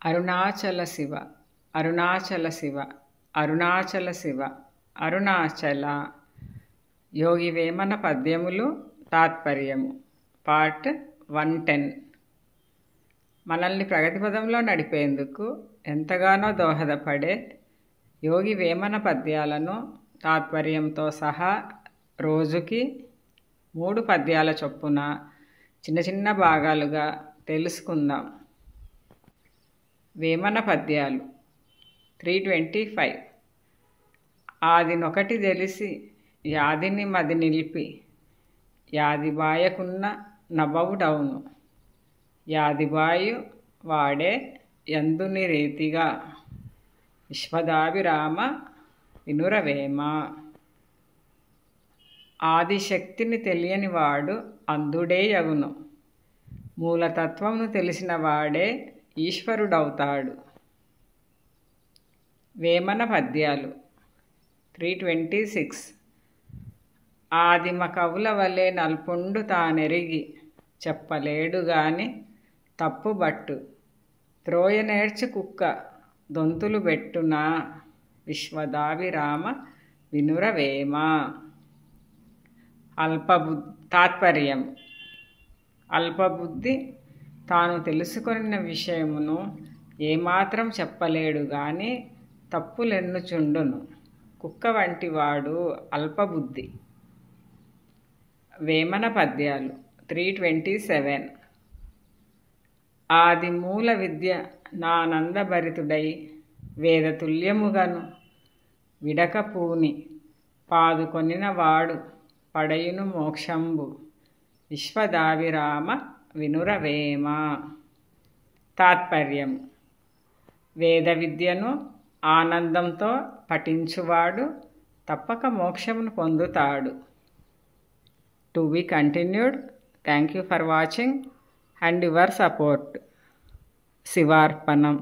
అరుణాచల శివ అరుణాచల శివ అరుణాచల శివ అరుణాచల. యోగి వేమన పద్యములు తాత్పర్యము పార్ట్ 110. మనల్ని ప్రగతి పదంలో నడిపేందుకు ఎంతగానో దోహదపడే యోగి వేమన పద్యాలను తాత్పర్యంతో సహా రోజుకి 3 పద్యాల చొప్పున చిన్న చిన్న భాగాలుగా తెలుసుకుందాం. వేమన పద్యాలు 325. ఆదినొకటి తెలిసి యాదిని మది నిలిపి యాదిబాయకున్న నభవుడవును యాదిబాయు వాడే యందుని రీతిగా విశ్వదాభిరామ వినురవేమ. ఆదిశక్తిని తెలియని వాడు అంధుడే యగును మూలతత్వమును తెలిసిన వాడే ఈశ్వరుడవుతాడు. వేమన పద్యాలు 326. ఆదిమ కవుల వలె నల్పుండు తానెరిగి చెప్పలేడు గాని తప్పుబట్టు త్రోయ నేర్చి కుక్క దొంతులు బెట్టునా విశ్వదాభిరామ వినురవేమ. తాత్పర్యం. అల్పబుద్ధి తాను తెలుసుకొనిన విషయమును ఏమాత్రం చెప్పలేడు గాని తప్పులెన్నుచుండును కుక్క వంటి వాడు అల్పబుద్ధి. వేమన పద్యాలు 327. ఆది మూల విద్య నానందభరితుడై వేదతుల్యముగను విడకపూని పాదుకొనిన వాడు పడయును మోక్షంబు విశ్వదాభిరామ వినురవేమ. తాత్పర్యం. వేద విద్యను ఆనందంతో పఠించువాడు తప్పక మోక్షమును పొందుతాడు. To be continued. Thank you for watching and your support. శివార్పణం.